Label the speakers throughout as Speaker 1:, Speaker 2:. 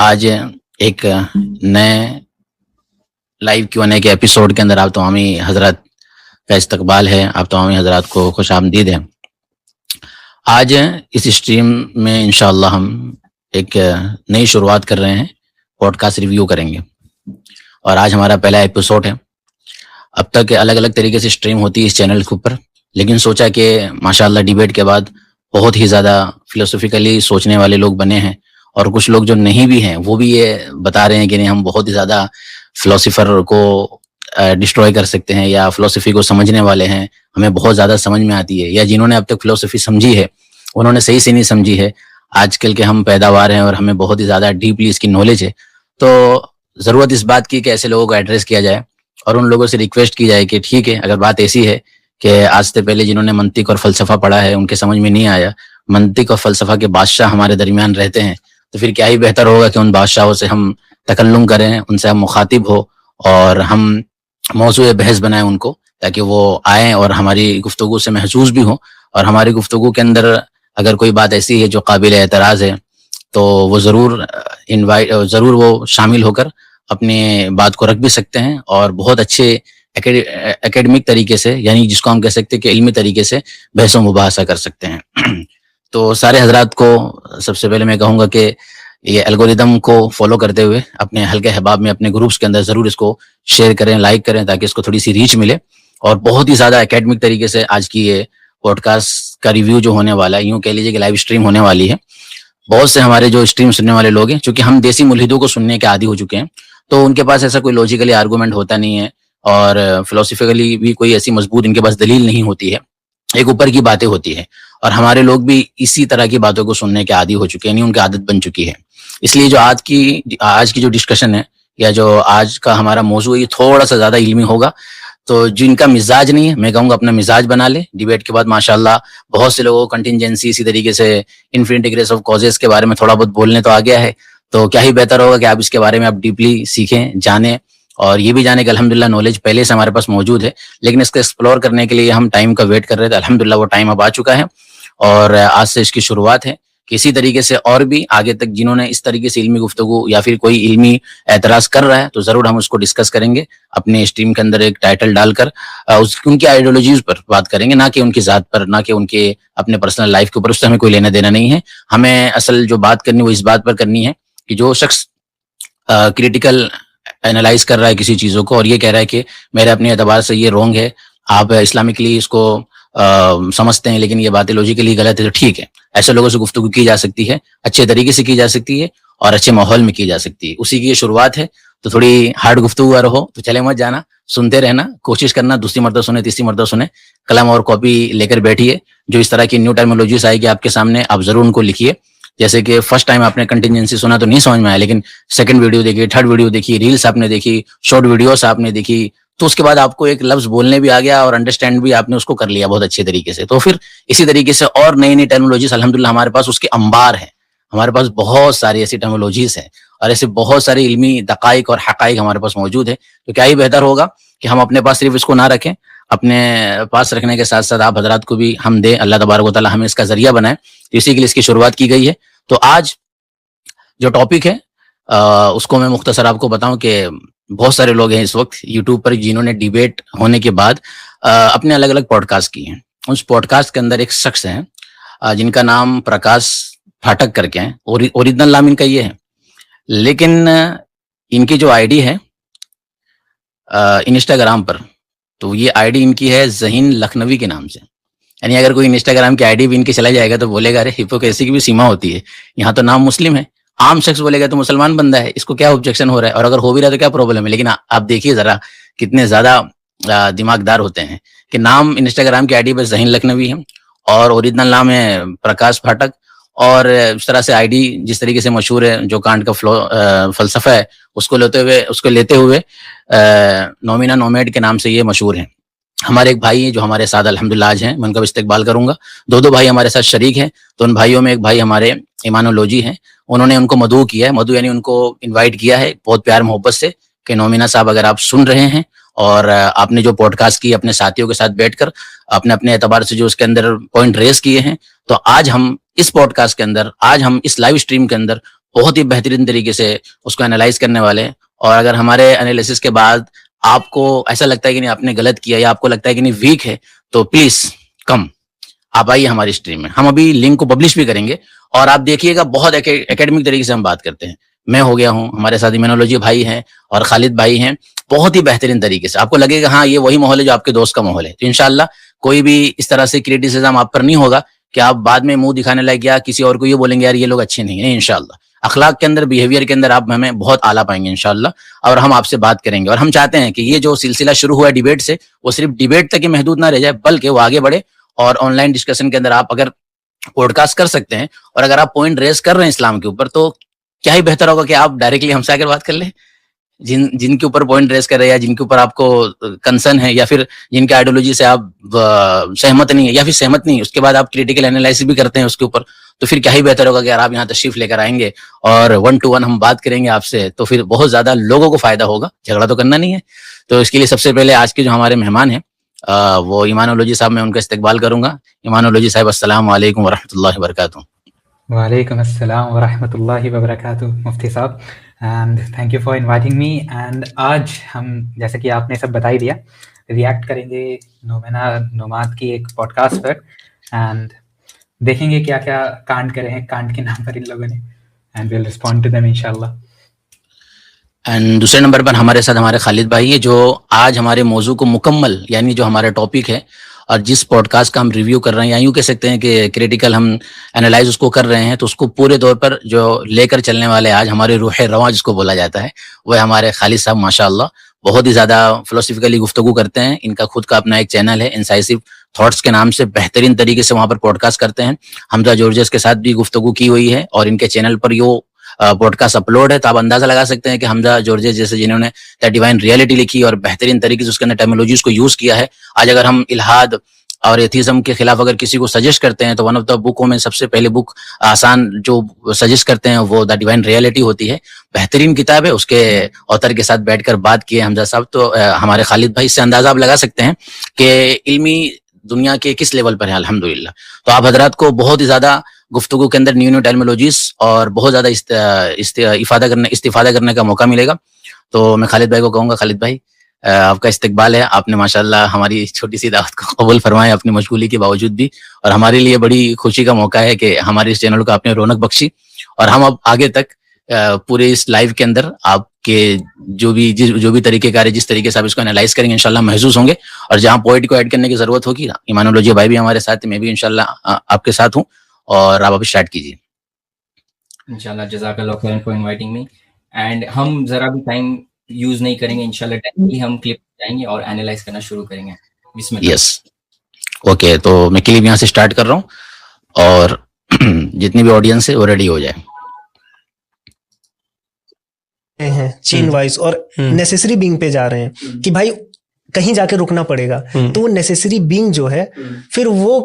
Speaker 1: आज एक नए लाइव Q&A के एपिसोड के अंदर आप तमामी हजरत का इस्तकबाल है। आप तमामी हजरत को खुश आमदीद है। आज इस स्ट्रीम में इंशाअल्लाह हम एक नई शुरुआत कर रहे हैं, पॉडकास्ट रिव्यू करेंगे और आज हमारा पहला एपिसोड है। अब तक अलग अलग तरीके से स्ट्रीम होती है इस चैनल के ऊपर, लेकिन सोचा कि माशाअल्लाह डिबेट के बाद बहुत ही ज़्यादा फिलोसफिकली सोचने वाले लोग बने हैं और कुछ लोग जो नहीं भी हैं वो भी ये बता रहे हैं कि नहीं, हम बहुत ही ज़्यादा फिलोसोफर को डिस्ट्रॉय कर सकते हैं या फिलोसफी को समझने वाले हैं, हमें बहुत ज़्यादा समझ में आती है, या जिन्होंने अब तक फिलोसफी समझी है उन्होंने सही से नहीं समझी है। आजकल के हम पैदावार हैं और हमें बहुत ही ज़्यादा डीपली इसकी नॉलेज है, तो ज़रूरत इस बात की कि ऐसे लोगों को एड्रेस किया जाए और उन लोगों से रिक्वेस्ट की जाए कि ठीक है, अगर बात ऐसी है कि आज से पहले जिन्होंने मंतिक और फ़लसफ़ा पढ़ा है उनके समझ में नहीं आया, मंतिक और फ़लसफ़ा के बादशाह हमारे दरमियान रहते हैं, तो फिर क्या ही बेहतर होगा कि उन बादशाहों से हम तकल्लुम करें, उनसे हम मुखातिब हो और हम मौज़ूए बहस बनाएं उनको, ताकि वो आएँ और हमारी गुफ्तगू से महसूस भी हों और हमारी गुफ्तगू के अंदर अगर कोई बात ऐसी है जो काबिल एतराज़ है तो वो ज़रूर वो शामिल होकर अपनी बात को रख भी सकते हैं और बहुत अच्छे एकेडमिक तरीके से, यानी जिसको हम कह सकते हैं कि इल्मी तरीके से बहस व मुबाहसा कर सकते हैं। तो सारे हजरात को सबसे पहले मैं कहूँगा कि ये एल्गोरिदम को फॉलो करते हुए अपने हल्के अहबाब में, अपने ग्रुप्स के अंदर ज़रूर इसको शेयर करें, लाइक करें, ताकि इसको थोड़ी सी रीच मिले और बहुत ही ज़्यादा एकेडमिक तरीके से आज की ये पॉडकास्ट का रिव्यू जो होने वाला है, यूँ कह लीजिए कि लाइव स्ट्रीम होने वाली है। बहुत से हमारे जो स्ट्रीम सुनने वाले लोग हैं, चूँकि हम देसी मुल्हिदों को सुनने के आदी हो चुके हैं, तो उनके पास ऐसा कोई लॉजिकली आर्गूमेंट होता नहीं है और फिलोसफिकली भी कोई ऐसी मजबूत इनके पास दलील नहीं होती है, एक ऊपर की बातें होती है और हमारे लोग भी इसी तरह की बातों को सुनने के आदी हो चुके हैं, नहीं उनकी आदत बन चुकी है। इसलिए जो आज की जो डिस्कशन है या जो आज का हमारा मौजू है, ये थोड़ा सा ज़्यादा इल्मी होगा। तो जिनका मिजाज नहीं है, मैं कहूँगा अपना मिजाज बना ले। डिबेट के बाद माशाल्लाह बहुत से लोगों को कंटिजेंसी, इसी तरीके से इन्फिनिटी डिग्रीज ऑफ कॉजेस के बारे में थोड़ा बहुत बोलने तो आ गया है, तो क्या ही बेहतर होगा कि आप इसके बारे में आप डीपली सीखें, जानें और ये भी जाने कि अल्हम्दुलिल्लाह नॉलेज पहले से हमारे पास मौजूद है, लेकिन इसको एक्सप्लोर करने के लिए हम टाइम का वेट कर रहे थे। अल्हम्दुलिल्लाह वो टाइम अब आ चुका है और आज से इसकी शुरुआत है। किसी तरीके से और भी आगे तक जिन्होंने इस तरीके से इल्मी गुफ्तगू या फिर कोई इल्मी एतराज़ कर रहा है तो ज़रूर हम उसको डिस्कस करेंगे अपने स्ट्रीम के अंदर, एक टाइटल डालकर उनकी आइडियोलॉजीज पर बात करेंगे, ना कि उनकी ज़ात पर, ना कि उनके अपने पर्सनल लाइफ के ऊपर। उससे हमें कोई लेना देना नहीं है। हमें असल जो बात करनी वो इस बात पर करनी है कि जो शख्स क्रिटिकल एनालाइज कर रहा है किसी चीज़ों को और ये कह रहा है कि मेरे अपने एतबार से ये रॉन्ग है, आप इस्लामिकली इसको समझते हैं लेकिन ये बातें लॉजिकली गलत है, तो ठीक है, ऐसे लोगों से गुफ्तगू की जा सकती है, अच्छे तरीके से की जा सकती है और अच्छे माहौल में की जा सकती है। उसी की ये शुरुआत है, तो थोड़ी हार्ड गुफ्तगू अगर हो तो चले मत जाना, सुनते रहना, कोशिश करना दूसरी मरतबा सुने, तीसरी मरतबा सुने, कलम और कॉपी लेकर बैठिए। जो इस तरह की न्यू टर्मिनोलॉजीज आएगी आपके सामने, आप जरूर उनको लिखिए। जैसे कि फर्स्ट टाइम आपने कंटिजेंसी सुना तो नहीं समझ में आया, लेकिन सेकंड वीडियो देखी, थर्ड वीडियो देखी, रील्स आपने देखी, शॉर्ट वीडियोस आपने देखी, तो उसके बाद आपको एक लफ्ज बोलने भी आ गया और अंडरस्टैंड भी आपने उसको कर लिया बहुत अच्छे तरीके से। तो फिर इसी तरीके से और नई नई टर्मिनोलॉजीज अल्हम्दुलिल्लाह हमारे पास उसके अंबार है। हमारे पास बहुत सारी ऐसी टर्मिनोलॉजीज हैं और ऐसे बहुत सारे इल्मी दकाइक और हकाइक हमारे पास मौजूद है। तो क्या ही बेहतर होगा कि हम अपने पास सिर्फ इसको ना रखें, अपने पास रखने के साथ साथ आप हजरात को भी हम दें, अल्लाह तबारक व तआला हमें इसका जरिया बनाए। तो इसी के लिए इसकी शुरुआत की गई है। तो आज जो टॉपिक है उसको मैं मुख्तसर आपको बताऊं कि बहुत सारे लोग हैं इस वक्त यूट्यूब पर जिन्होंने डिबेट होने के बाद अपने अलग अलग पॉडकास्ट किए हैं। उस पॉडकास्ट के अंदर एक शख्स हैं जिनका नाम प्रकाश फाटक करके हैं, ओरिजिनल नाम इनका ये है, लेकिन इनकी जो आईडी है इंस्टाग्राम पर, तो ये आईडी इनकी है ज़हीन लखनवी के नाम से। यानी अगर कोई इंस्टाग्राम की आईडी भी इनकी चला जाएगा तो बोलेगा अरे हिपोक्रेसी की भी सीमा होती है, यहाँ तो नाम मुस्लिम है, आम शख्स बोलेगा तो मुसलमान बंदा है, इसको क्या ऑब्जेक्शन हो रहा है, और अगर हो भी रहा है तो क्या प्रॉब्लम है। लेकिन आप देखिए जरा कितने ज्यादा दिमागदार होते हैं कि नाम इंस्टाग्राम की आईडी पर ज़हीन लखनवी है और ओरिजिनल नाम है प्रकाश फाटक, और इस तरह से आईडी जिस तरीके से मशहूर है, जो कांट का फलसफा है उसको लेते हुए नोमिना नोमेड के नाम से ये मशहूर है। हमारे एक भाई हैं जो हमारे साथ अल्हम्दुलिल्लाह आज हैं, मैं उनका भी इस्तकबाल करूंगा। दो भाई हमारे साथ शरीक हैं, तो उन भाइयों में एक भाई हमारे ईमानोलॉजी हैं, उन्होंने उनको मदऊ किया है, मदऊ यानी उनको इनवाइट किया है बहुत प्यार मोहब्बत से कि नोमिना साहब अगर आप सुन रहे हैं और आपने जो पॉडकास्ट की अपने साथियों के साथ बैठकर अपने अपने एतबार से जो उसके अंदर पॉइंट रेस किए हैं, तो आज हम इस पॉडकास्ट के अंदर, आज हम इस लाइव स्ट्रीम के अंदर बहुत ही बेहतरीन तरीके से उसको एनालाइज करने वाले हैं। और अगर हमारे एनालिसिस के बाद आपको ऐसा लगता है कि नहीं आपने गलत किया या आपको लगता है कि नहीं वीक है, तो प्लीज कम, आप आइए हमारी स्ट्रीम में। हम अभी लिंक को पब्लिश भी करेंगे और आप देखिएगा, बहुत एकेडमिक तरीके से हम बात करते हैं। मैं हो गया हूँ, हमारे साथ इम्यूनोलॉजी भाई हैं और खालिद भाई हैं, बहुत ही बेहतरीन तरीके से आपको लगेगा हाँ ये वही माहौल है जो आपके दोस्त का माहौल है। तो इंशाल्लाह कोई भी इस तरह से क्रिटिसिज्म आप पर नहीं होगा कि आप बाद में मुंह दिखाने लग गया किसी और को ये बोलेंगे यार ये लोग अच्छे नहीं है। इंशाल्लाह अखलाक के अंदर, बिहेवियर के अंदर आप हमें बहुत आला पाएंगे इंशाल्लाह। और हम आपसे बात करेंगे और हम चाहते हैं कि ये जो सिलसिला शुरू हुआ है डिबेट से, वो सिर्फ डिबेट तक ही महदूद ना रह जाए, बल्कि वो आगे बढ़े। और ऑनलाइन डिस्कशन के अंदर आप अगर पॉडकास्ट कर सकते हैं और अगर आप पॉइंट रेस कर रहे हैं इस्लाम के ऊपर, तो क्या ही बेहतर होगा कि आप डायरेक्टली हमसे आकर बात कर लें। जिनके ऊपर पॉइंट रेस कर रहे हैं या जिनके ऊपर आपको कंसर्न है या फिर जिनके आइडियोलॉजी से आप सहमत नहीं है या फिर सहमत नहीं, उसके बाद आप क्रिटिकल एनालिसिस भी करते हैं उसके ऊपर, तो फिर क्या ही बेहतर होगा कि यार आप यहाँ तशरीफ लेकर आएंगे और 1 to 1 हम बात करेंगे आपसे, तो फिर बहुत ज्यादा लोगों को फायदा होगा। झगड़ा तो करना नहीं है। तो इसके लिए सबसे पहले आज के जो हमारे मेहमान हैं वो ईमानोलॉजी साहब, मैं उनका इस्तकबाल करूंगा। ईमानोलॉजी साहब, अस्सलाम वालेकुम वरहमतुल्लाहि वबरकातुहू।
Speaker 2: वालेकुम अस्सलाम वरहमतुल्लाहि वबरकातुहू मुफ्ती साहब, and thank you for inviting me. And आज हम, जैसे कि आपने सब बता ही दिया, रिएक्ट करेंगे नोमेना नोमाद की एक पॉडकास्ट पर एंड देखेंगे क्या क्या कांड करे हैं कांड के नाम पर इन लोगों ने, and will respond to them इंशाल्लाह।
Speaker 1: एंड दूसरे नंबर पर हमारे साथ हमारे खालिद भाई है, जो आज हमारे मौजू को मुकम्मल, यानी जो हमारा टॉपिक है और जिस पॉडकास्ट का हम रिव्यू कर रहे हैं, या यूँ कह सकते हैं कि क्रिटिकल हम एनालाइज उसको कर रहे हैं, तो उसको पूरे तौर पर जो लेकर चलने वाले आज हमारे रूह रवां जिसको बोला जाता है, वो है हमारे खालिद साहब। माशाअल्लाह बहुत ही ज़्यादा फिलोसफिकली गुफ्तगू करते हैं। इनका खुद का अपना एक चैनल है इंसाइसिव थॉट्स के नाम से, बेहतरीन तरीके से वहाँ पर पॉडकास्ट करते हैं। हमजा जॉर्जियस के साथ भी गुफ्तगू की हुई है और इनके चैनल पर यो पॉडकास्ट अपलोड है, तो आप अंदाजा लगा सकते हैं कि हमजा जॉर्जियस जैसे जिन्होंने द डिवाइन रियलिटी लिखी और बेहतरीन तरीके से उसके अंदर टर्मिनोलॉजीज को यूज किया है। आज अगर हम इल्हाद और एथिज्म के खिलाफ अगर किसी को सजेस्ट करते हैं, तो वन ऑफ द बुकों में सबसे पहले बुक आसान जो सजेस्ट करते हैं वो द डिवाइन रियलिटी होती है। बेहतरीन किताब है। उसके ऑथर के साथ बैठकर बात की है हमजा साहब। तो हमारे खालिद भाई, इससे अंदाजा आप लगा सकते हैं कि इल्मी दुनिया के किस लेवल पर है अल्हम्दुलिल्लाह। तो आप हजरात को बहुत ही ज्यादा गुफ्तगू के अंदर न्यू न्यू टर्मिनोलॉजीज और बहुत ज्यादा इस्तिफादा करने का मौका मिलेगा। तो मैं खालिद भाई को कहूँगा, खालिद भाई आपका इस्तकबाल है। आपने माशाल्लाह हमारी छोटी सी दावत को कबूल फरमाया अपनी मशगूली के बावजूद भी, और हमारे लिए बड़ी खुशी का मौका है कि हमारे इस चैनल को आपने रौनक बख्शी। और हम अब आगे तक पूरे इस लाइव के अंदर आपके जो भी तरीकेकार है, जिस तरीके से आप इसको एनालाइज करेंगे इंशाल्लाह महसूस होंगे। और जहाँ पॉइंट को ऐड करने की जरूरत होगी, ईमानोलॉजी भाई भी हमारे साथ, मैं भी इंशाल्लाह आपके साथ हूँ। और आप अभी स्टार्ट कीजिए
Speaker 3: इंशाल्लाह। जज़ाकल्लाह खैरन फॉर इनवाइटिंग मी। एंड हम जरा भी टाइम यूज नहीं करेंगे इंशाल्लाह, डायरेक्टली हम क्लिप जाएंगे और एनालाइज करना शुरू करेंगे। बिस्मिल्लाह।
Speaker 1: यस ओके, तो मैं क्लिप यहाँ से स्टार्ट कर रहा हूँ और जितनी भी ऑडियंस है वो रेडी हो जाए।
Speaker 4: हैं चेन वाइज और नेसेसरी बीइंग पे जा रहे हैं कि भाई कहीं जाके रुकना पड़ेगा, तो वो नेसेसरी बीइंग जो है, फिर वो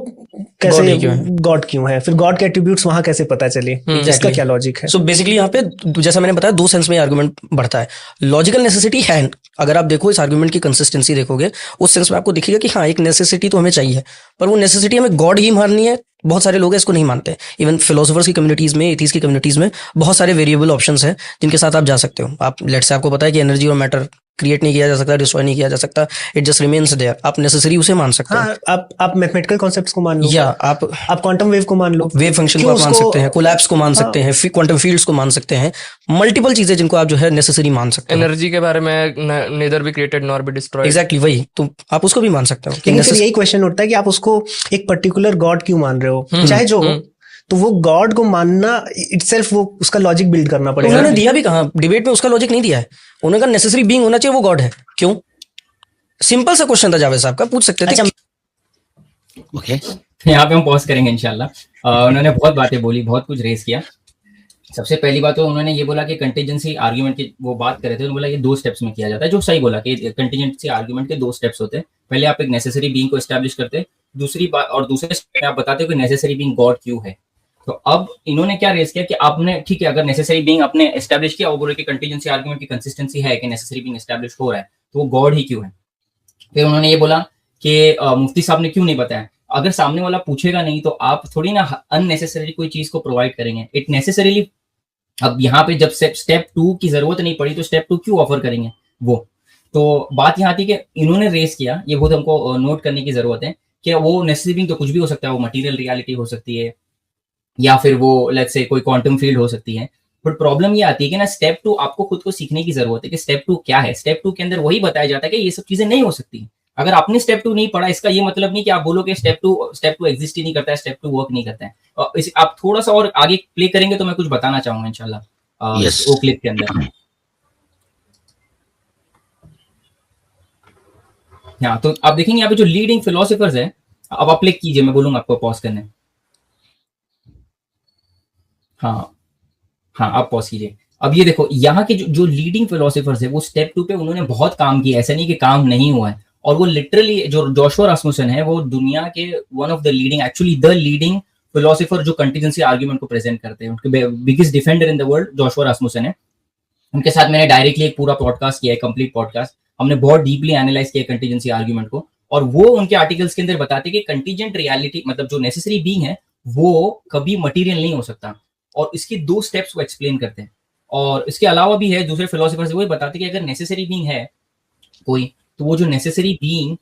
Speaker 4: कैसे गॉड क्यों है, फिर गॉड के एट्रीब्यूट्स वहां कैसे पता चले, इसका क्या लॉजिक है?
Speaker 5: सो बेसिकली यहाँ पे जैसा मैंने बताया, दो सेंस में आर्गुमेंट बढ़ता है। लॉजिकल नेसेसिटी है, अगर आप देखो इस आर्गुमेंट की कंसिस्टेंसी देखोगे, उस सेंस में आपको दिखेगा कि हाँ एक नेसेसिटी तो हमें चाहिए, पर वो नेसेसिटी हमें गॉड ही माननी है। बहुत सारे लोग इसको नहीं मानते। इवन फिलोसोफर्स की कम्युनिटीज में, एथीस्ट की कम्युनिटीज में बहुत सारे वेरिएबल ऑप्शंस हैं जिनके साथ आप जा सकते हो। आप लेट से आपको पता है कि एनर्जी और मैटर क्रिएट नहीं किया जा सकता, डिस्ट्रॉय नहीं किया जा सकता, इट जस्ट रिमेन्स देयर। आप नेसेसरी उसे मान सकते हो।
Speaker 4: आप मैथमेटिकल कॉन्सेप्ट्स को मान लो,
Speaker 5: या आप
Speaker 4: क्वांटम वेव को मान लो,
Speaker 5: वेव फंक्शन को आप मान सकते हैं, कोलैप्स को मान सकते हैं, क्वांटम फील्ड्स को मान सकते हैं, मल्टीपल चीजें जिनको आप जो है नेसेसरी मान सकते हैं।
Speaker 6: एनर्जी के बारे में nether be created nor be destroyed.
Speaker 5: Exactly वही, तो आप उसको भी मान सकते हो।
Speaker 4: लेकिन फिर यही क्वेश्चन उठता है कि आप उसको एक पर्टिकुलर गॉड क्यों मान रहे हो, चाहे जो हो, तो वो गॉड को मानना इटसेल्फ वो उसका लॉजिक बिल्ड करना पड़ेगा।
Speaker 5: उन्होंने दिया भी कहाँ, डिबेट में उसका लॉजिक नहीं दिया है। उन्होंने कहा नेसेसरी बीइंग होना चाहिए, वो गॉड है। क्यों? सिंपल सा क्वेश्चन था जावेद साहब का, पूछ सकते थे।
Speaker 1: ओके
Speaker 3: यहाँ पे हम पॉज करेंगे इंशाल्लाह। उन्होंने बहुत बातें बोली, बहुत कुछ रेस किया। सबसे पहली बात तो उन्होंने ये बोला कि कंटीजेंसी आर्ग्यूमेंट की वो बात कर रहे थे, उन्होंने बोला कि 2 स्टेप्स में किया जाता है, जो सही बोला कि कंटीजेंसी आर्ग्यूमेंट के 2 स्टेप्स होते हैं। पहले आप एक नेसेसरी बीइंग को एस्टैब्लिश करते हैं, दूसरी बात और दूसरे स्टेप में आप बताते हो कि नेसेसरी बीइंग गॉड क्यों है। तो अब इन्होंने क्या रेस किया कि आपने, ठीक है, अगर नेसेसरी बीइंग आपने एस्टैब्लिश किया, वो बोले कि कंटीजेंसी आर्गुमेंट की कंसिस्टेंसी है कि नेसेसरी बीइंग एस्टैब्लिश हो रहा है, तो वो गॉड ही क्यों है। फिर उन्होंने ये बोला कि मुफ्ती साहब ने क्यों नहीं बताया। अगर सामने वाला पूछेगा नहीं तो आप थोड़ी ना अननेसेसरी कोई चीज को प्रोवाइड करेंगे। इट नेसेसरीली अब यहाँ पे जब स्टेप 2 की जरूरत नहीं पड़ी तो स्टेप 2 क्यों ऑफर करेंगे वो? तो बात यहाँ थी कि इन्होंने रेस किया, ये बहुत हमको नोट करने की जरूरत है कि वो नेसेसरी बीइंग तो कुछ भी हो सकता है, वो मटेरियल रियलिटी हो सकती है या फिर वो लेट्स से कोई क्वांटम फील्ड हो सकती है। बट प्रॉब्लम ये आती है कि ना स्टेप 2 आपको खुद को सीखने की जरूरत है कि स्टेप 2 क्या है। स्टेप 2 के अंदर वही बताया जाता है कि ये सब चीजें नहीं हो सकती। अगर आपने स्टेप 2 नहीं पढ़ा, इसका ये मतलब नहीं कि आप बोलो कि स्टेप 2 एग्जिस्ट ही नहीं करता है, स्टेप 2 वर्क नहीं करता है। और आप थोड़ा सा और आगे प्ले करेंगे तो मैं कुछ बताना चाहूंगा इंशाल्लाह
Speaker 1: Yes.
Speaker 3: वो क्लिप के अंदर। हाँ, तो आप देखेंगे यहाँ पे जो लीडिंग फिलोसोफर्स है, अब आप प्ले कीजिए, मैं बोलूंगा आपको पॉज करने। हाँ हाँ, आप पॉज कीजिए। अब ये देखो यहाँ के जो लीडिंग फिलोसोफर्स है वो स्टेप 2 पे उन्होंने बहुत काम किया, ऐसा नहीं कि काम नहीं हुआ है। और वो लिटरली जो जोशुआ रास्मुसन है वो दुनिया के one of the leading, actually the leading philosopher जो कंटीजेंसी आर्ग्यूमेंट को प्रेजेंट करते हैं। उनके biggest defender in the world Joshua Rasmussen है। उनके साथ मैंने डायरेक्टली एक पूरा पॉडकास्ट किया है, कंप्लीट पॉडकास्ट। हमने बहुत डीपली एनालाइज किया कंटीजेंसी आर्ग्यूमेंट को, और वो उनके आर्टिकल्स के अंदर बताते हैं कि कंटीजेंट रियलिटी मतलब जो नेसेसरी बीइंग है वो कभी मटेरियल नहीं हो सकता, और इसके 2 स्टेप्स वो एक्सप्लेन करते हैं। और इसके अलावा भी है दूसरे फिलोसोफर्स वो बताते हैं कि अगर नेसेसरी बीइंग है कोई, तो वो जो नेसेसरी बीइंग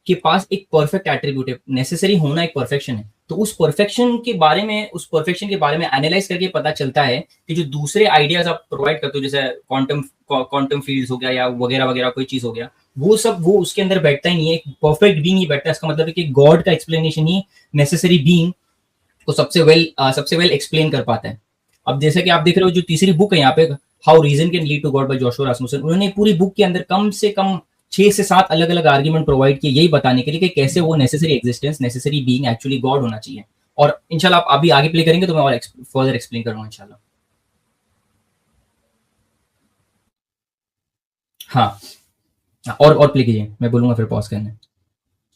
Speaker 3: के पास एक परफेक्ट एट्रीब्यूट है। नेसेसरी होना एक परफेक्शन है, तो उस परफेक्शन के बारे में एनालाइज करके पता चलता है कि जो दूसरे आइडियाज आप प्रोवाइड करते हो, जैसे क्वांटम फील्ड्स हो गया या वगैरह वगैरह कोई चीज हो गया, वो उसके अंदर बैठता ही नहीं है। एक परफेक्ट बीइंग ही बैठता है। इसका मतलब है कि गॉड का एक्सप्लेनेशन ही नेसेसरी बीइंग को सबसे वेल एक्सप्लेन कर पाता है। अब जैसे कि आप देख रहे हो जो तीसरी बुक है यहाँ पे, how reason can lead to God by Joshua Rasmussen, उन्होंने पूरी बुक के अंदर कम से कम 6 से 7 अलग अलग आर्ग्यूमेंट प्रोवाइड किए, यही बताने के लिए कि कैसे वो necessary existence, necessary being actually God होना चाहिए। और इंशाल्लाह आप अभी आगे प्ले करेंगे तो मैं और फर्दर एक्सप्लेन करूंगा इंशाल्लाह। हाँ, और प्ले कीजिए, मैं बोलूंगा फिर पॉज करने।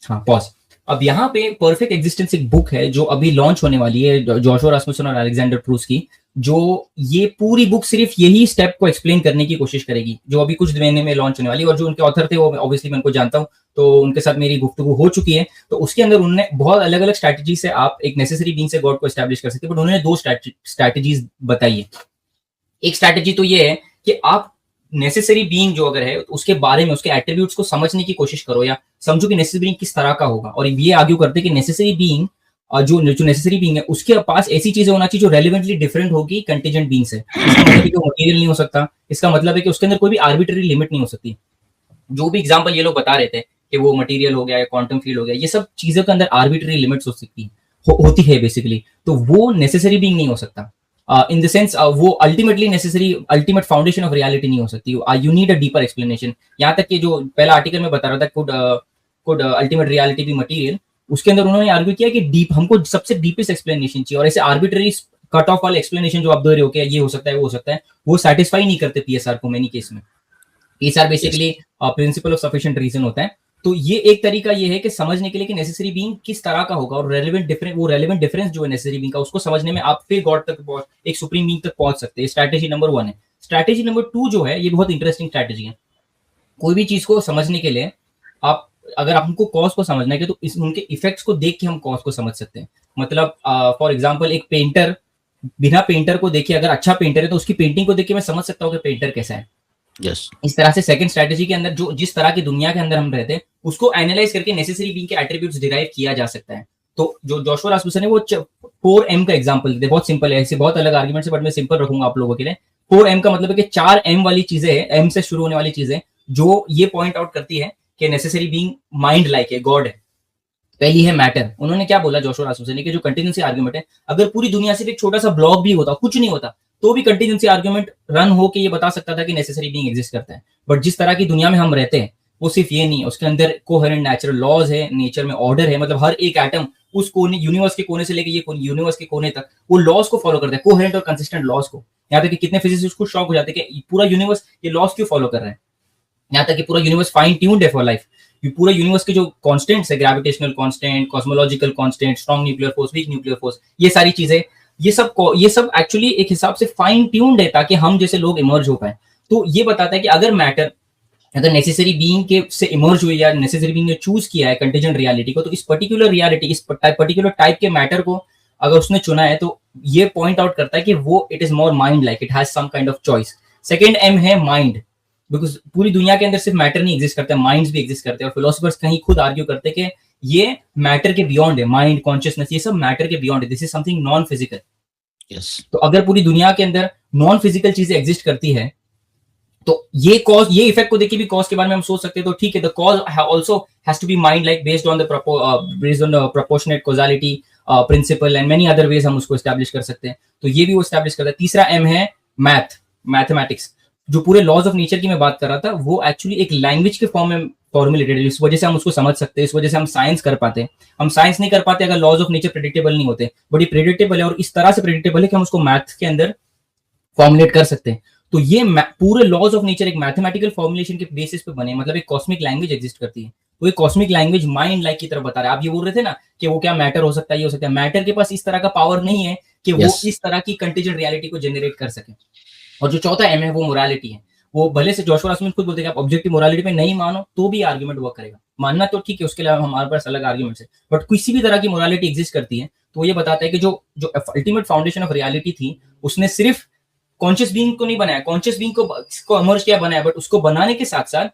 Speaker 3: हाँ, पॉज। अब यहाँ पे परफेक्ट एग्जिस्टेंस एक बुक है जो अभी लॉन्च होने वाली है, जोशुआ रास्मुसन और अलेक्जेंडर प्रूस की, जो ये पूरी बुक सिर्फ यही स्टेप को एक्सप्लेन करने की कोशिश करेगी, जो अभी कुछ महीने में लॉन्च होने वाली है। और जो उनके ऑथर थे वो ऑब्वियसली मैं उनको जानता हूँ, तो उनके साथ मेरी गुफ्तगू हो चुकी है। तो उसके अंदर उन्होंने बहुत अलग अलग स्ट्रैटेजी से आप एक नेसेसरी बीइंग से गॉड को एस्टैब्लिश कर सकते हैं, बट उन्होंने 2 स्ट्रैटेजीज बताई है। एक स्ट्रैटेजी तो ये है कि आप नेसेसरी बीइंग जो अगर है उसके बारे में, उसके एट्रीब्यूट्स को समझने की कोशिश करो, या समझो कि नेसेसरी बीइंग किस तरह का होगा। और ये आर्ग्यू करते हैं कि नेसेसरी बीइंग जो नेसेसरी बीइंग है उसके पास ऐसी चीजें होना चाहिए जो रेलिवेंटली डिफरेंट होगी कंटीजेंट बीइंग से। इसका मतलब है कि वो मटेरियल नहीं हो सकता, इसका मतलब है कि उसके अंदर कोई भी आर्बिट्ररी लिमिट नहीं हो सकती। जो भी एग्जांपल ये लोग बता रहे थे कि वो मटेरियल हो गया या क्वांटम फील्ड हो गया, ये सब चीजों के अंदर आर्बिट्ररी लिमिट्स हो सकती है, होती है बेसिकली, तो वो नेसेसरी बीइंग नहीं हो सकता। इन द सेंस वो अल्टीमेट फाउंडेशन ऑफ रियलिटी नहीं हो सकती। You need a deeper explanation. यहाँ तक कि जो पहला आर्टिकल में बता रहा था, could ultimate reality be material, उसके अंदर उन्होंने आर्ग्यू किया कि हमको सबसे डीपेस्ट एक्सप्लेनेशन चाहिए, और ऐसे आर्बिट्ररी कट ऑफ वाले एक्सप्लेनेशन जो आप दे रहे हो कि ये हो सकता है वो हो सकता है, वो सेटिस्फाई नहीं करते पीएसआर को। मेनी केस में PSR basically principle of sufficient reason होता है। तो ये एक तरीका ये है कि समझने के लिए कि नेसेसरी बीइंग किस तरह का होगा, और रेलेवेंट डिफरेंस जो है नेसेसरी बीइंग का, उसको समझने में आप फिर गॉड तक, एक सुप्रीम बीइंग तक पहुंच सकते हैं। स्ट्रैटेजी नंबर 1 है। स्ट्रैटेजी नंबर 2 जो है ये बहुत इंटरेस्टिंग स्ट्रैटेजी है। कोई भी चीज को समझने के लिए अगर हमको कॉज को समझना है तो उनके इफेक्ट्स को देख के हम कॉज को समझ सकते हैं। मतलब फॉर एग्जाम्पल एक पेंटर, बिना पेंटर को देखे अगर अच्छा पेंटर है तो उसकी पेंटिंग को देख के मैं समझ सकता हूँ कि पेंटर कैसा है।
Speaker 1: Yes.
Speaker 3: इस तरह से सेकंड स्ट्रैटेजी के अंदर जो जिस तरह की दुनिया के अंदर हम रहते हैं उसको एनालाइज करके नेसेसरी बीइंग के एट्रीब्यूट्स डिराइव किया जा सकता है। तो जो जोशुआ रास्मुसन है वो 4M का एग्जांपल देते हैं। बहुत सिंपल है, ऐसे बहुत अलग आर्गुमेंट्स है बट मैं सिंपल रखूंगा आप लोगों के लिए। 4M का मतलब है कि 4M वाली चीजें है, M से शुरू होने वाली चीजें जो ये पॉइंट आउट करती है कि नेसेसरी बीइंग माइंड लाइक है, गॉड है। पहली है मैटर। उन्होंने क्या बोला जोशुआ रास्मुसन ने कि जो कंटीजेंसी आर्गुमेंट है, अगर पूरी दुनिया से एक छोटा सा ब्लॉक भी होता, कुछ नहीं होता, तो भी कंटीजेंसी आर्गुमेंट रन हो के ये बता सकता था कि नेसेसरी बीइंग एग्जिस्ट करता है। बट जिस तरह की दुनिया में हम रहते हैं वो सिर्फ ये नहीं है, उसके अंदर कोहेरेंट नेचुरल लॉज है, नेचर में ऑर्डर है। मतलब हर एक एटम उस कोने, यूनिवर्स के कोने से लेके ये यूनिवर्स के कोने तक वो लॉज को फॉलो करता है, कोहेरेंट और कंसिस्टेंट लॉज को। यहाँ तक कि कितने फिजिसिस्ट को शॉक हो जाते हैं कि पूरा यूनिवर्स ये लॉज क्यों फॉलो कर रहे हैं। यहाँ तक कि पूरा यूनिवर्स फाइन ट्यून्ड है फॉर लाइफ। पूरा यूनिवर्स के जो कांस्टेंट्स है, gravitational constant, cosmological constant, strong nuclear force, weak nuclear force, ये सारी चीजें, ये सब एक्चुअली एक हिसाब से फाइन ट्यून्ड है ताकि हम जैसे लोग इमर्ज हो पाए। तो ये बताता है कि अगर मैटर अगर नेसेसरी बीइंग के से इमर्ज हुई या नेसेसरी बीइंग ने चूज किया है कंटीजेंट रियलिटी को, तो इस पर्टिकुलर रियलिटी, इस पर्टिकुलर टाइप के मैटर को अगर उसने चुना है तो ये पॉइंट आउट करता है कि वो it is more mind like, it has some kind of choice. Second M है माइंड, बिकॉज पूरी दुनिया के अंदर सिर्फ मैटर नहीं एग्जिस्ट करता है, माइंड्स भी एग्जिस्ट करते हैं, और फिलोसफर्स कहीं खुद आर्ग्यू करते हैं कि ये मैटर के बियॉन्ड है, माइंड कॉन्शियसनेस ये सब मैटर के बियॉन्ड है, this is something non physical.
Speaker 1: Yes,
Speaker 3: तो अगर पूरी दुनिया के अंदर नॉन फिजिकल चीजें एग्जिस्ट करती है तो ये कॉज, ये इफेक्ट को देखिए भी कॉज के बारे में हम सोच सकते हैं, तो ठीक है, the cause also has to be mind like based on the proportionate causality principle and many other ways हम उसको एस्टैब्लिश कर सकते हैं, तो ये भी वो एस्टैब्लिश करता है। तीसरा एम है मैथमेटिक्स, जो पूरे लॉज ऑफ नेचर की मैं बात कर रहा था वो एक्चुअली एक लैंग्वेज के फॉर्म में फॉर्मुलेटेड है, इस वजह से हम उसको समझ सकते हैं, इस वजह से हम साइंस कर पाते हैं। हम साइंस नहीं कर पाते अगर लॉज ऑफ नेचर प्रेडिक्टेबल नहीं होते, बट ये प्रेडिक्टेबल है और इस तरह से प्रेडिक्टेबल है कि हम उसको मैथ के अंदर फॉर्मुलेट कर सकते हैं। तो ये पूरे लॉज ऑफ नेचर एक मैथमेटिकल फॉर्मुलेशन के बेसिस पे बने, मतलब एक कॉस्मिक लैंग्वेज एग्जिस्ट करती है। तो ये कॉस्मिक लैंग्वेज माइंड लाइक की तरफ बता रहा है। आप ये बोल रहे थे ना कि वो क्या मैटर हो सकता है, ये हो सकता है, मैटर के पास इस तरह का पावर नहीं है कि वो इस तरह की कंटीजेंट रियलिटी को जनरेट कर सके। और जो चौथा एम है वो मोरालिटी है। वो भले से जोशुआ रॉसमैन खुद बोलते हैं कि आप ऑब्जेक्टिव मोरालिटी पे नहीं मानो तो भी आर्गुमेंट वर्क करेगा, मानना तो ठीक है, उसके अलावा हमारे पास अलग आर्गुमेंट्स है, बट किसी भी तरह की मोरालिटी एग्जिस्ट करती है तो ये बताता है कि जो अल्टीमेट फाउंडेशन ऑफ रियलिटी थी उसने सिर्फ कॉन्शियस बीइंग को नहीं बनाया, कॉन्शियस बीइंग को इमर्ज किया बनाया, बट उसको बनाने के साथ साथ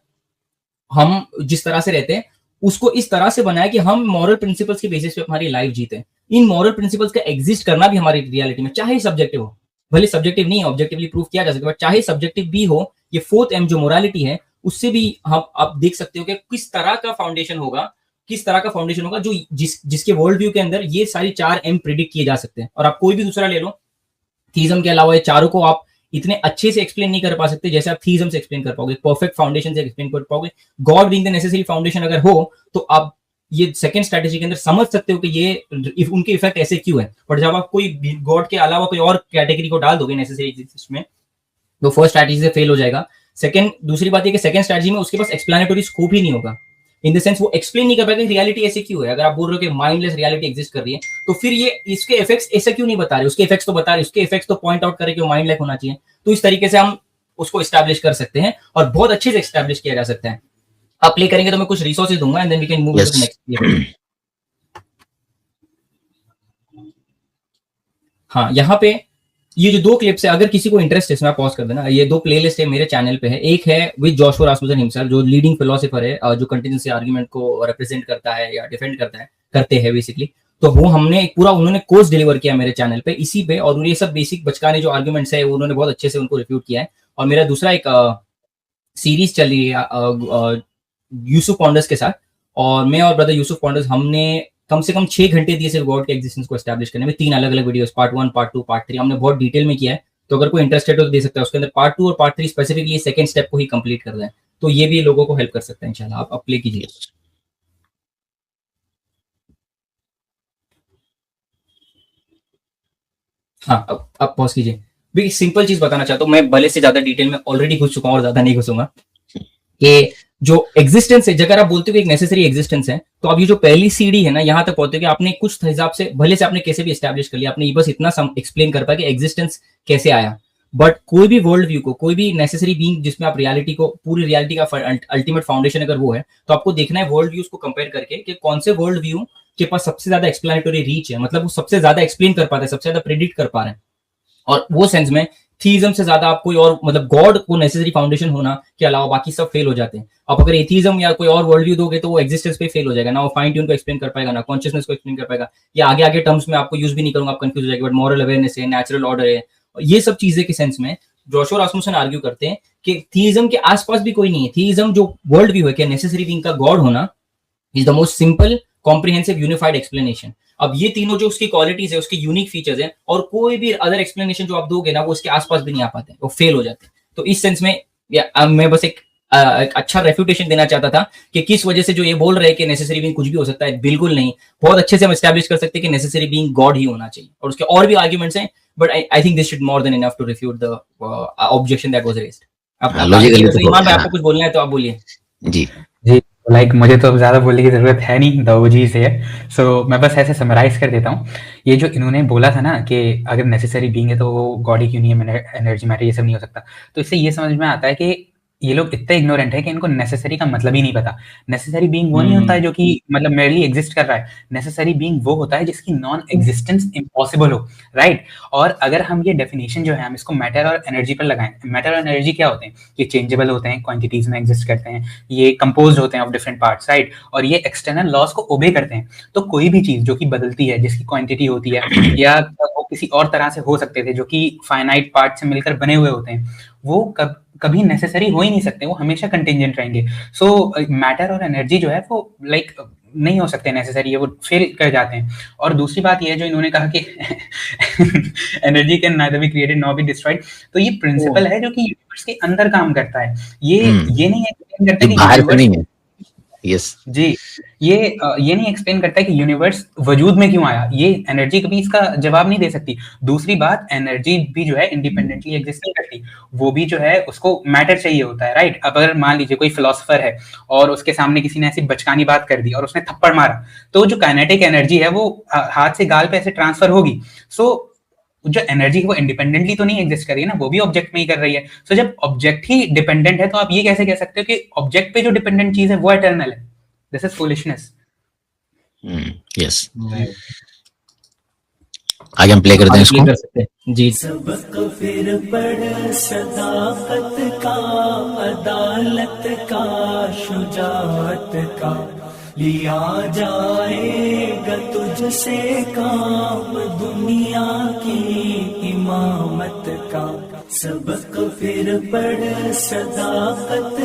Speaker 3: हम जिस तरह से रहते हैं उसको इस तरह से बनाया कि हम मॉरल प्रिंसिपल्स के बेसिस पे हमारी लाइफ जीते। इन मॉरल प्रिंसिपल्स का एग्जिस्ट करना भी हमारी रियलिटी में, चाहे सब्जेक्टिव हो, भले सब्जेक्टिव नहीं है, ऑब्जेक्टिवली प्रूव किया जा सकता है, बट चाहे सब्जेक्टिव भी हो, ये फोर्थ एम जो मोरालिटी है उससे भी हम आप देख सकते हो कि किस तरह का फाउंडेशन होगा, किस तरह का फाउंडेशन होगा जो जिसके वर्ल्ड व्यू के अंदर ये सारी 4 एम प्रिडिक्ट किए जा सकते हैं। और आप कोई भी दूसरा ले लो, थीज्म के अलावा ये चारों को आप इतने अच्छे से एक्सप्लेन नहीं कर पा सकते जैसे आप थीज्म से एक्सप्लेन कर पाओगे, परफेक्ट फाउंडेशन से एक्सप्लेन कर पाओगे। God being the necessary foundation अगर हो तो आप ये सेकंड स्ट्रेटेजी के अंदर समझ सकते हो कि ये उनके इफेक्ट ऐसे क्यों है। बट जब आप कोई गॉड के अलावा कोई और कैटेगरी को डाल दोगे नेसेसरी एग्जिस्ट में तो फर्स्ट स्ट्रेटेजी से फेल हो जाएगा। सेकंड, दूसरी बात है कि सेकंड स्ट्रेटेजी में उसके पास एक्सप्लेनेटरी स्कोप ही नहीं होगा, इन द सेंस वो एक्सप्लेन नहीं कर पाएगा रियलिटी ऐसे क्यों है। अगर आप बोल रहे हो कि माइंडलेस रियलिटी एग्जिस्ट कर रही है तो फिर ये इसके इफेक्ट्स ऐसे क्यों नहीं बता रहे, उसके इफेक्ट्स तो बता रहे, उसके इफेक्ट्स तो पॉइंट आउट करे कि वो माइंड लाइक होना चाहिए। तो इस तरीके से हम उसको एस्टैब्लिश कर सकते हैं और बहुत अच्छे से एस्टैब्लिश किया जा सकता है। आप प्ले करेंगे तो मैं कुछ रिसोर्सेज दूंगा and then we can move to the next. हाँ, यहाँ पे ये जो 2 क्लिप्स है, अगर किसी को इंटरेस्ट है इसमें पॉज कर देना, ये 2 प्लेलिस्ट है मेरे चैनल पे है। एक है विद जोशुआ रासमुसन हिमसेल्फ, जो लीडिंग फिलोसोफर है, जो कंटीजेंसी आर्गुमेंट को रिप्रेजेंट करता है या डिफेंड करते हैं बेसिकली। तो वो हमने एक पूरा उन्होंने कोर्स डिलीवर किया मेरे चैनल पे इसी पे, और ये सब बेसिक बचकाने जो आर्गुमेंट्स है उन्होंने बहुत अच्छे से उनको रिफ्यूट किया है। और मेरा दूसरा एक सीरीज चल रही है यूसुफ पॉन्डर्स के साथ, और मैं और ब्रदर यूसुफ पॉन्डर्स हमने कम से कम 6 घंटे दिए सिर्फ गॉड के एग्जिस्टेंस को एस्टैब्लिश करने में, 3 अलग अलग वीडियोस, पार्ट 1, पार्ट 2, पार्ट 3 हमने बहुत डिटेल में किया है। तो अगर कोई इंटरेस्टेड हो तो दे सकता है। उसके अंदर पार्ट 2 और पार्ट 3 स्पेसिफिकली सेकंड स्टेप को ही कंप्लीट कर रहे हैं, तो ये भी लोगों को हेल्प कर सकता है इंशाल्लाह। आप प्ले कीजिए। हाँ, अब पॉज कीजिए। भी सिंपल चीज बताना चाहता हूँ मैं, भले से ज्यादा डिटेल में ऑलरेडी घुस चुका हूँ और ज्यादा नहीं घुसूंगा। कि जो एग्जिस्टेंस है, अगर आप बोलते हो एक नेसेसरी एग्जिस्टेंस है, तो अब ये जो पहली सीढ़ी है ना, यहाँ तक पहुंचते हो कि आपने कुछ हिसाब से भले से आपने कैसे भी एस्टैब्लिश कर लिया, आपने ये बस इतना एक्सप्लेन कर पाया कि एग्जिस्टेंस कैसे आया। बट कोई भी वर्ल्ड व्यू को, कोई भी नेसेसरी बीइंग जिसमें आप रियलिटी को, पूरी रियलिटी का अल्टीमेट फाउंडेशन अगर वो है, तो आपको देखना है वर्ल्ड व्यूज को कंपेयर करके कि कौन से वर्ल्ड व्यू के पास सबसे ज्यादा एक्सप्लेनेटरी रीच है, मतलब वो सबसे ज्यादा एक्सप्लेन कर पाता है, सबसे ज्यादा प्रेडिक्ट कर पा रहे हैं। और वो सेंस में थीज्म से ज्यादा आप कोई और, मतलब गॉड को नेसेसरी फाउंडेशन होना के अलावा बाकी सब फेल हो जाते हैं। आप अगर एथीज्म या कोई और वर्ल्ड व्यू दोगे तो वो एग्जिस्टेंस पे फेल हो जाएगा, ना वो फाइन ट्यून को एक्सप्लेन कर पाएगा, ना कॉन्शियसनेस को एक्सप्लेन कर पाएगा, या आगे आगे टर्म्स में आपको यूज भी नहीं करूंगा, आप कंफ्यूज हो जाएगा। बट मॉरल अवेयरनेस है, नेचुरल ऑर्डर है, ये सब चीजें के सेंस में जोशुआ रासमुसन आर्ग्यू करते हैं कि थीज्म के आसपास भी कोई नहीं है। थीज्म जो वर्ल्ड व्यू है कि नेसेसरी बीइंग का गॉड होना is the most simple comprehensive unified explanation. अब ये तीनों जो उसकी क्वालिटीज है, उसके यूनिक फीचर्स हैं, और कोई भी अदर एक्सप्लेनेशन जो आप दोगे ना वो उसके आसपास भी नहीं आ पाते, वो फेल हो जाते हैं। तो इस सेंस में मैं बस एक अच्छा रेफ्यूटेशन देना चाहता था कि किस वजह से जो ये बोल रहे हैं कि नेसेसरी बीइंग कुछ भी हो सकता है, बिल्कुल नहीं। बहुत अच्छे से हम एस्टैब्लिश कर सकते हैं कि नेसेसरी बीइंग गॉड ही होना चाहिए, और उसके और भी आर्ग्यूमेंट्स हैं, but I think this should more than enough to refute the objection that was raised. Iman भाई, आपको कुछ बोलना है तो आप बोलिए।
Speaker 1: जी
Speaker 2: जी, लाइक मुझे तो ज़्यादा बोलने की ज़रूरत है नहीं, द ओजीज है। सो मैं बस ऐसे समराइज कर देता हूँ। ये जो इन्होंने बोला था ना कि अगर नेसेसरी बीइंग है तो वो गॉड ही क्यों नहीं है, एनर्जी मैटर ये सब नहीं हो सकता, तो इससे ये समझ में आता है कि ये लोग इतने इग्नोरेंट है कि इनको नेसेसरी का मतलब ही नहीं पता। नेसेसरी बीइंग वो नहीं होता है जो कि मतलब मेरली एग्जिस्ट कर रहा है। नेसेसरी बीइंग वो होता है जिसकी नॉन एग्जिस्टेंस इम्पॉसिबल हो, राइट? और अगर हम ये डेफिनेशन जो है हम इसको मैटर और एनर्जी पर लगाएं, मैटर और एनर्जी क्या होते हैं? ये चेंजेबल होते हैं, क्वांटिटीज में एग्जिस्ट करते हैं, ये कंपोज्ड होते हैं ऑफ डिफरेंट पार्ट्स, राइट? और ये एक्सटर्नल लॉज को ओबे करते हैं। तो कोई भी चीज जो कि बदलती है, जिसकी क्वांटिटी होती है या वो किसी और तरह से हो सकते थे जो कि फाइनाइट पार्ट से मिलकर बने हुए होते हैं, वो कभी नेसेसरी हो ही नहीं सकते, वो हमेशा कंटिंजेंट रहेंगे। सो मैटर और एनर्जी जो है वो लाइक नहीं हो सकते नेसेसरी, वो फेल कर जाते हैं। और दूसरी बात ये है जो इन्होंने कहा कि energy can neither be created nor be destroyed, तो ये प्रिंसिपल है जो कि यूनिवर्स के अंदर काम करता है। ये नहीं एक्सप्लेन करता कि
Speaker 1: बाहर से नहीं है। यस
Speaker 2: जी, ये नहीं एक्सप्लेन करता है कि यूनिवर्स वजूद में क्यों आया। ये एनर्जी कभी इसका जवाब नहीं दे सकती। दूसरी बात, एनर्जी भी जो है इंडिपेंडेंटली एग्जिस्ट नहीं करती, वो भी जो है उसको मैटर चाहिए होता है, राइट? अब अगर मान लीजिए कोई फिलोसोफर है और उसके सामने किसी ने ऐसी बचकानी बात कर दी और उसने थप्पड़ मारा, तो जो काइनेटिक एनर्जी है वो हाथ से गाल पे ऐसे ट्रांसफर होगी। सो जो एनर्जी है वो इंडिपेंडेंटली तो नहीं एग्जिस्ट कर रही है ना, वो भी ऑब्जेक्ट में ही कर रही है। सो जब ऑब्जेक्ट ही डिपेंडेंट है तो आप ये कैसे कह सकते हो कि ऑब्जेक्ट पे जो डिपेंडेंट चीज है वो इटर्नल है? This is foolishness.
Speaker 1: यस, आगे हम प्ले करते हैं इसको।
Speaker 3: कर सकते हैं जी।
Speaker 7: सबक फिर पढ़ सदाकत का, अदालत का, शुजाअत का, लिया जाएगा तुझसे काम दुनिया की इमामत का। सबक फिर पढ़ सदाकत